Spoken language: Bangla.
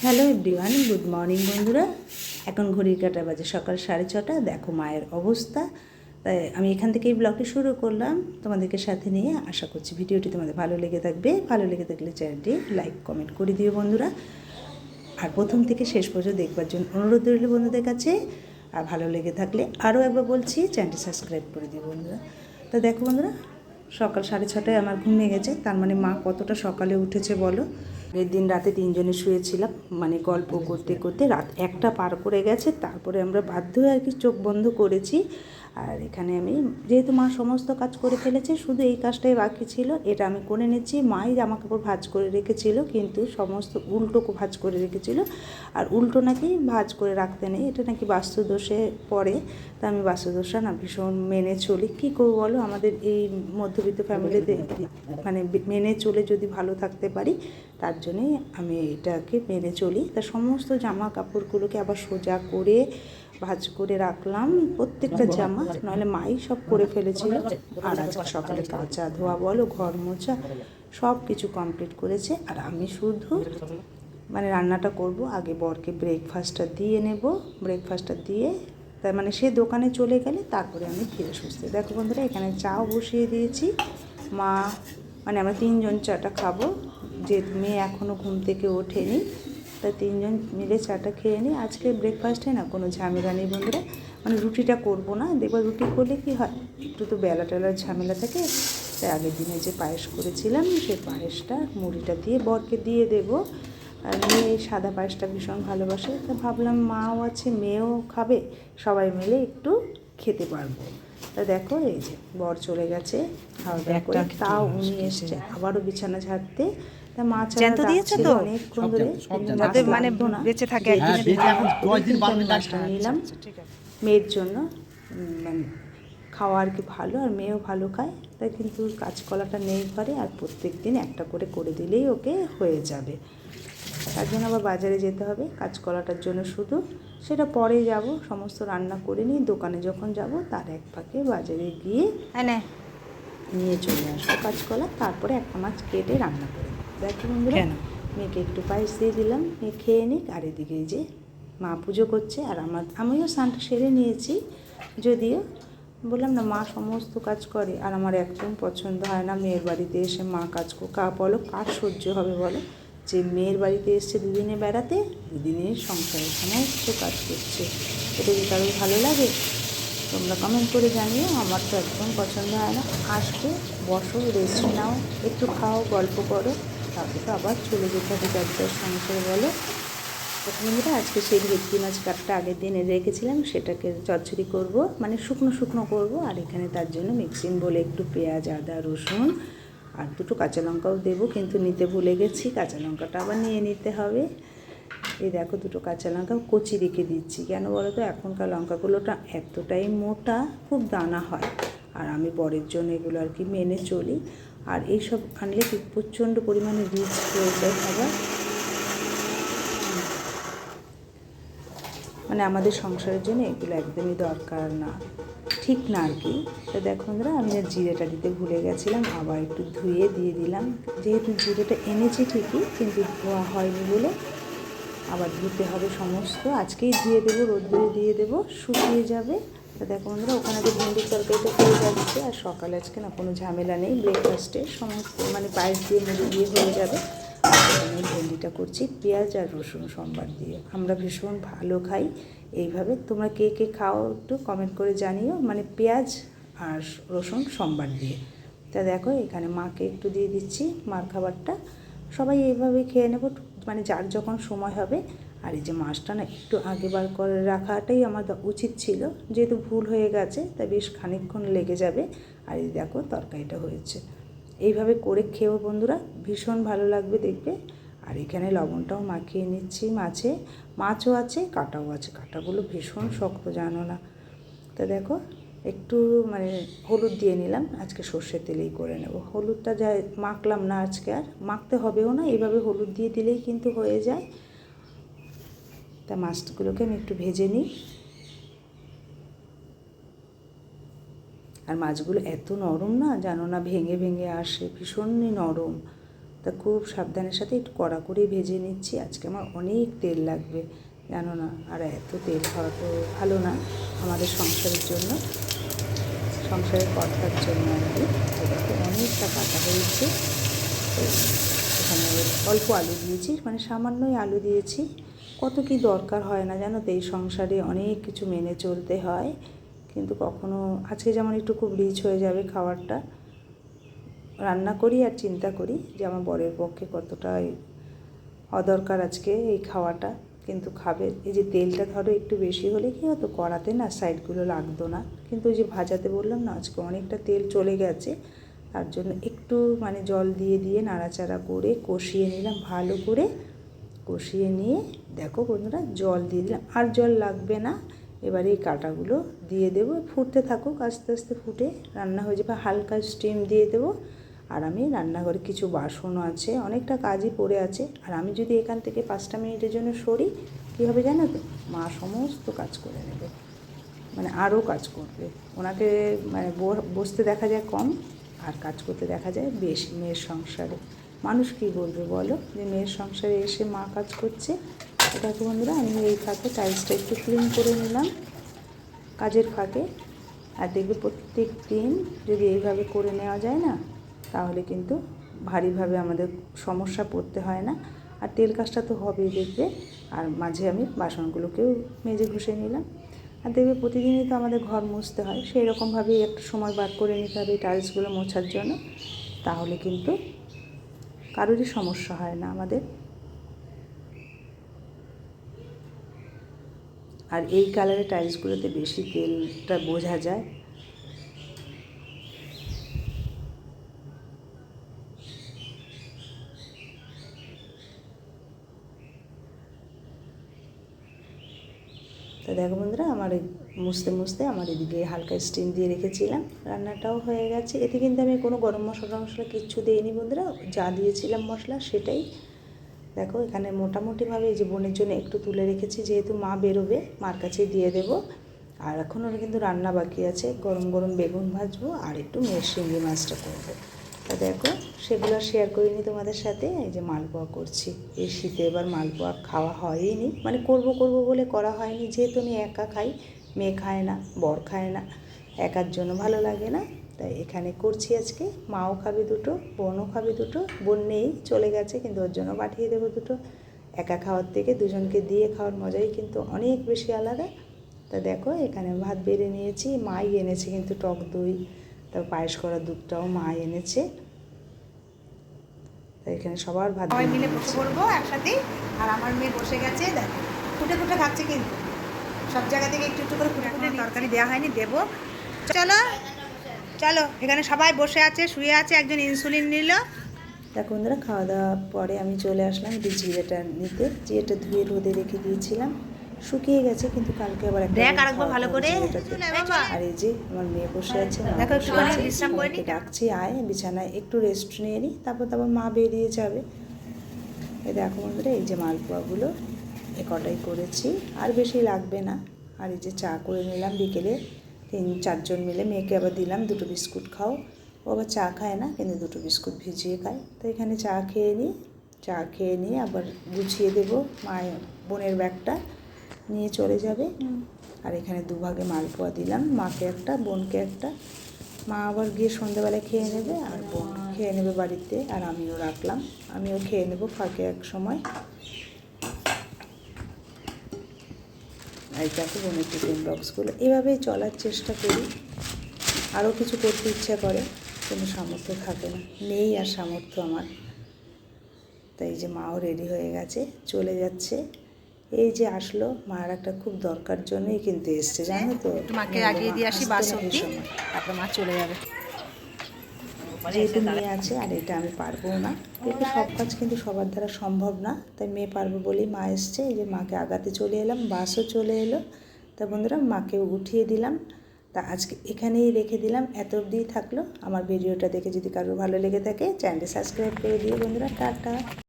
হ্যালো এভরিওয়ান, গুড মর্নিং বন্ধুরা। এখন ঘড়ির কাঁটা বাজে সকাল 6:30। দেখো মায়ের অবস্থা। তাই আমি এখান থেকেই ব্লগটি শুরু করলাম তোমাদেরকে সাথে নিয়ে। আশা করছি ভিডিওটি তোমাদের ভালো লেগে থাকবে। ভালো লেগে থাকলে চ্যানেলটি লাইক কমেন্ট করে দিও বন্ধুরা। আর প্রথম থেকে শেষ পর্যন্ত দেখবার জন্য অনুরোধ রইল বন্ধুদের কাছে। আর ভালো লেগে থাকলে আরও একবার বলছি, চ্যানেলটি সাবস্ক্রাইব করে দিও বন্ধুরা। তো দেখো বন্ধুরা, সকাল 6:30 আমার ঘুমিয়ে গেছে। তার মানে মা কতটা সকালে উঠেছে বলো। আগের দিন রাতে 3জনে শুয়েছিলাম, মানে গল্প করতে করতে রাত 1টা পার করে গেছে। তারপরে আমরা বাধ্য হয়ে আর কি চোখ বন্ধ করেছি। আর এখানে আমি যেহেতু মা সমস্ত কাজ করে ফেলেছে, শুধু এই কাজটাই বাকি ছিল, এটা আমি করে নিচ্ছি। মাই জামাকাপড় ভাঁজ করে রেখেছিল, কিন্তু সমস্ত উল্টো ভাঁজ করে রেখেছিল। আর উল্টো নাকি ভাঁজ করে রাখতে নেই, এটা নাকি বাস্তুদোষে পড়ে। তা আমি বাস্তুদোষটা না ভীষণ মেনে চলি। কী করবো বলো, আমাদের এই মধ্যবিত্ত ফ্যামিলিতে মানে মেনে চলে যদি ভালো থাকতে পারি, তার জন্যে আমি এটাকে মেনে চলি। তা সমস্ত জামা কাপড়গুলোকে আবার সোজা করে ভাঁজ করে রাখলাম, প্রত্যেকটা জামা, নাহলে মাই সব করে ফেলেছিল। আর আজকে সকালে কাচা ধোয়া বলো, ঘর মোছা সব কিছু কমপ্লিট করেছে। আর আমি শুধু মানে রান্নাটা করব। আগে বরকে ব্রেকফাস্টটা দিয়ে নেব। ব্রেকফাস্টটা দিয়ে তার মানে সে দোকানে চলে গেলে তারপরে আমি ফিরে সুস্থে। দেখো বন্ধুরা, এখানে চাও বসিয়ে দিয়েছি। মা মানে আমরা 3জন চাটা খাবো, যে মেয়ে এখনও ঘুম থেকে ওঠেনি। তাই 3জন মিলে চাটা খেয়ে নিই। আজকে ব্রেকফাস্টে না কোনো ঝামেলা নেই বন্ধুরা। মানে রুটিটা করব না, দেখবার রুটি করলে কি হয়, একটু তো বেলা টেলার ঝামেলা থাকে। তাই আগের দিনে যে পায়েস করেছিলাম, সেই পায়েসটা মুড়িটা দিয়ে বরকে দিয়ে দেবো। আর মেয়ে এই সাদা পায়েসটা ভীষণ ভালোবাসে। তা ভাবলাম মাও আছে, মেয়েও খাবে, সবাই মিলে একটু খেতে পারবো। তা দেখো, এই যে বর চলে গেছে খাওয়া দাওয়া করে, তাও উনি এসছে আবারও বিছানা ঝাড়তে। তা মা ছাড়া ডাকছিল অনেকক্ষণ ধরে, যাতে মানে বেঁচে থাকে মাছটা নিলাম মেয়ের জন্য। মানে খাওয়া আর কি ভালো, আর মেয়েও ভালো খায়। তাই কিন্তু কাঁচকলাটা নেই ঘরে, আর প্রত্যেক দিন একটা করে করে দিলেই ওকে হয়ে যাবে। তার জন্য আবার বাজারে যেতে হবে কাঁচকলাটার জন্য শুধু। সেটা পরে যাব, সমস্ত রান্না করে নিই। দোকানে যখন যাব তার এক ফাঁকে বাজারে গিয়ে নিয়ে চলে আসবো কাঁচকলা। তারপরে একটা মাছ কেটে রান্না করে দেখো বন্ধুরা। মেয়েকে একটু পায়েস দিয়ে দিলাম, মেয়ে খেয়ে নিক। আর এদিকে যে মা পুজো করছে, আর আমিও স্নানটা সেরে নিয়েছি। যদিও বললাম না, মা সমস্ত কাজ করে, আর আমার একদম পছন্দ হয় না মেয়ের বাড়িতে এসে মা কাজ বলো, কার সহ্য হবে বলো, যে মেয়ের বাড়িতে এসছে দুদিনে বেড়াতে, দুদিনের সংসারে সমস্ত কাজ করছে। এটা কি কারোর ভালো লাগে? তোমরা কমেন্ট করে জানিও। আমার তো একদম পছন্দ হয় না। আসবে, বসো, রেস্ট নাও, একটু খাও, গল্প করো, তারপর তো আবার চলে যেতে হবে যার সংসারে বলো। বন্ধুরা, আজকে সেই ভেটকি মাছ কাটটা আগের দিনে রেখেছিলাম, সেটাকে চচ্চড়ি করব, মানে শুকনো শুকনো করব। আর এখানে তার জন্য মিক্সিং বলে একটু পেঁয়াজ, আদা, রসুন আর দুটো কাঁচা লঙ্কাও দেবো, কিন্তু নিতে ভুলে গেছি। কাঁচা লঙ্কাটা আবার নিয়ে নিতে হবে। এই দেখো, দুটো কাঁচা লঙ্কা কচি রেখে দিচ্ছি। কেন বলো তো, এখনকার লঙ্কাগুলোটা এতটাই মোটা, খুব দানা হয়। আর আমি বরের জন্য এগুলো আর কি মেনে চলি। আর এইসব আনলে কি প্রচণ্ড পরিমাণে রিচ হয়ে যায় খাবার, মানে আমাদের সংসারের জন্য এগুলো একদমই দরকার না, ঠিক না আর কি। তো দেখো বন্ধুরা, আমি জিরেটা দিতে ভুলে গেছিলাম, আবার একটু ধুয়ে দিয়ে দিলাম। যেহেতু জিরেটা এনেছি ঠিকই, কিন্তু ধোয়া হয়নি বলে আবার ধুতে হবে সমস্ত। আজকেই ধুয়ে দেবো, রোদ্দুরে দিয়ে দেবো, শুকিয়ে যাবে। তো দেখো বন্ধুরা, ওখানে তো ভেন্ডির তরকারিটা হয়ে যাচ্ছে। আর সকালে আজকে না কোনো ঝামেলা নেই, ব্রেকফাস্টে সমস্ত মানে পায়েস দিয়ে মুড়ি দিয়ে হয়ে যাবে। আমি ভেন্ডিটা করছি পেঁয়াজ আর রসুন সম্বার দিয়ে। আমরা ভীষণ ভালো খাই এইভাবে। তোমরা কে কে খাও একটু কমেন্ট করে জানিও, মানে পেঁয়াজ আর রসুন সম্বার দিয়ে। তা দেখো, এখানে মাকে একটু দিয়ে দিচ্ছি মার খাবারটা। সবাই এইভাবে খেয়ে নেবো, মানে যার যখন সময় হবে। আর এই যে মাছটা না একটু আগে বার করে রাখাটাই আমার উচিত ছিল, যেহেতু ভুল হয়ে গেছে, তাই বেশ খানিকক্ষণ লেগে যাবে। আর এই দেখো তরকারিটা হয়েছে। এইভাবে করে খেয়েও বন্ধুরা, ভীষণ ভালো লাগবে দেখবে। আর এখানে লবণটাও মাখিয়ে নিচ্ছি মাছে। মাছও আছে, কাঁটাও আছে। কাঁটাগুলো ভীষণ শক্ত, জানো না। তা দেখো, একটু মানে হলুদ দিয়ে নিলাম। আজকে সর্ষের তেলেই করে নেব। হলুদটা যা মাখলাম না আজকে, আর মাখতে হবেও না, এইভাবে হলুদ দিয়ে দিলেই কিন্তু হয়ে যায়। তা মাছগুলোকে আমি একটু ভেজে নিই। আর মাছগুলো এত নরম না, জানো না, ভেঙে ভেঙে আসে, ভীষণই নরম। তা খুব সাবধানের সাথে একটু কড়া করে ভেজে নিচ্ছি। আজকে আমার অনেক তেল লাগবে জানো না, আর এত তেল খাওয়া তো ভালো না আমাদের সংসারের জন্য, সংসারের কর্তার জন্য আর কি। দেখো অনেকটা কাটা হয়েছে। এখানে অল্প আলু দিয়েছি, মানে সামান্যই আলু দিয়েছি। কত কি দরকার হয় না জানো তো, এই সংসারে অনেক কিছু মেনে চলতে হয়, কিন্তু কখনো আজকে যেমন একটু খুব রিচ হয়ে যাবে খাবারটা, রান্না করি আর চিন্তা করি যে আমার বরের পক্ষে কতটা অদরকার আজকে এই খাওয়াটা, কিন্তু খাবে। এই যে তেলটা ধরো একটু বেশি হলে কি হতো, কড়াতে না সাইডগুলো লাগতো না, কিন্তু ওই যে ভাজাতে বললাম না আজকে অনেকটা তেল চলে গেছে, তার জন্য একটু মানে জল দিয়ে দিয়ে নাড়াচাড়া করে কষিয়ে নিলাম ভালো করে। কষিয়ে নিয়ে দেখো বন্ধুরা জল দিয়ে দিলাম, আর জল লাগবে না। এবারে এই কাঁটাগুলো দিয়ে দেবো, ফুটতে থাকুক, আস্তে আস্তে ফুটে রান্না হয়ে যাবে। হালকা স্টিম দিয়ে দেবো। আর আমি রান্নাঘরে কিছু বাসনও আছে, অনেকটা কাজই পড়ে আছে, আর আমি যদি এখান থেকে 5টা মিনিটের জন্য সরি কী হবে জানো তো, মা সমস্ত কাজ করে নেবে, মানে আরও কাজ করবে। ওনাকে মানে বসতে দেখা যায় কম, আর কাজ করতে দেখা যায় বেশি মেয়ের সংসারে। মানুষ কী বলবে বলো, যে মেয়ের সংসারে এসে মা কাজ করছে। এটা তো বন্ধুরা আমি এই ফাঁকে টাইলসটা একটু ক্লিন করে নিলাম কাজের ফাঁকে। আর দেখবে প্রত্যেক দিন যদি এইভাবে করে নেওয়া যায় না, তাহলে কিন্তু ভারীভাবে আমাদের সমস্যা পড়তে হয় না। আর তেল কাজটা তো হবেই দেখবে। আর মাঝে আমি বাসনগুলোকেও মেজে ঘষে নিলাম। আর দেখবে প্রতিদিনই তো আমাদের ঘর মুছতে হয়, সেই রকমভাবেই একটা সময় বার করে নিতে হবে টাইলসগুলো মোছার জন্য, তাহলে কিন্তু কারোরই সমস্যা হয় না আমাদের। আর এই কালারের টাইলসগুলোতে বেশি তেলটা বোঝা যায়। তো দেখো বন্ধুরা আমার মুছতে মুছতে আমার এদিকে হালকা স্টিম দিয়ে রেখেছিলাম, রান্নাটাও হয়ে গেছে। এতে কিন্তু আমি কোনো গরম মশলা কিচ্ছু দিইনি বন্ধুরা, যা দিয়েছিলাম মশলা সেটাই। দেখো এখানে মোটামুটিভাবে এই যে বোনের জন্য একটু তুলে রেখেছি, যেহেতু মা বেরোবে মার কাছে দিয়ে দেব। আর এখন ওর কিন্তু রান্না বাকি আছে, গরম গরম বেগুন ভাজবো আর একটু মেয়ের শিঙি মাছটা করবো। তা দেখো সেগুলো শেয়ার করিনি তোমাদের সাথে। এই যে মালপোয়া করছি, এই শীতে এবার মালপোয়া খাওয়া হয়নি, মানে করব বলে করা হয়নি, যেহেতু আমি একা খাই, মেয়ে খায় না, বর খায় না, একার জন্য ভালো লাগে না, তাই এখানে করছি আজকে। মাও খাবে দুটো, বোনও খাবে দুটো, বোন নেই চলে গেছে, কিন্তু ওর জন্য পাঠিয়ে দেবো দুটো। একা খাওয়ার থেকে দুজনকে দিয়ে খাওয়ার মজাই কিন্তু অনেক বেশি আলাদা। তা দেখো এখানে ভাত বেড়ে নিয়েছি, মাই এনেছে কিন্তু টক দই, তারপর পায়েস করার দুধটাও মা এনেছে। তাই এখানে সবার ভাত সবাই মিলে বসে পড়বো একসাথেই। আর আমার মেয়ে বসে গেছে, দেখো ফুটে ফুটে খাচ্ছে, কিন্তু সব জায়গা থেকে একটু একটু করে ফুটে ফুটে তরকারি দেওয়া হয়নি, দেবো। চলো চলো, এখানে সবাই বসে আছে, শুয়ে আছে, একজন ইনসুলিন নিল। দেখো বন্ধুরা খাওয়া দাওয়ার পরে আমি চলে আসলাম জিরেটা নিতে। জিরেটা ধুয়ে রোদে রেখে দিয়েছিলাম, শুকিয়ে গেছে, কিন্তু কালকে আবার আরেকবার ভালো করে। আর এই যে আমার মেয়ে বসে আছে, দেখো একটুখানি বিশ্রাম করে নি, ডাকছি আয় বিছানায় একটু রেস্ট নিয়ে নিই, তারপর মা বেরিয়ে যাবে। এই দেখো বন্ধুরা এই যে মালপোয়াগুলো এ কটাই করেছি, আর বেশি লাগবে না। আর এই যে চা করে নিলাম বিকেলে, 3-4 জন মিলে, মেয়েকে আবার দিলাম দুটো বিস্কুট খাও, ও আবার চা খায় না, কিন্তু দুটো বিস্কুট ভিজিয়ে খায়। তো এখানে চা খেয়ে নিয়ে আবার গুছিয়ে দেবো, মায়ের বোনের ব্যাগটা নিয়ে চলে যাবে। আর এখানে দুভাগে মালপোয়া দিলাম, মাকে একটা বোনকে একটা। মা আবার গিয়ে সন্ধ্যাবেলায় খেয়ে নেবে, আর বোন খেয়ে নেবে বাড়িতে, আর আমিও রাখলাম, আমিও খেয়ে নেবো ফাঁকে এক সময়। আর দেখো বোনের টিফিন বক্সগুলো এভাবেই চলার চেষ্টা করি। আরও কিছু করতে ইচ্ছা করে, কোনো সামর্থ্য থাকে না, নেই আর সামর্থ্য আমার। তাই যে মাও রেডি হয়ে গেছে, চলে যাচ্ছে। এই যে আসলো, মার একটা খুব দরকার জন্যই কিন্তু এসছে, জানো তো। মাকে আগিয়ে দিয়ে আসি বাস অবধি, তারপর মা চলে যাবে, যেহেতু মেয়ে আছে। আর এটা আমি পারবো না, কিন্তু সব কাজ কিন্তু সবার দ্বারা সম্ভব না, তাই মেয়ে পারবো বলেই মা এসছে। এই যে মাকে আগাতে চলে এলাম, বাসও চলে এলো। তা বন্ধুরা মাকেও উঠিয়ে দিলাম। তা আজকে এখানেই রেখে দিলাম, এত অবধিই থাকলো। আমার ভিডিওটা দেখে যদি কারোর ভালো লেগে থাকে চ্যানেলটি সাবস্ক্রাইব করে দিও বন্ধুরা। টাটা।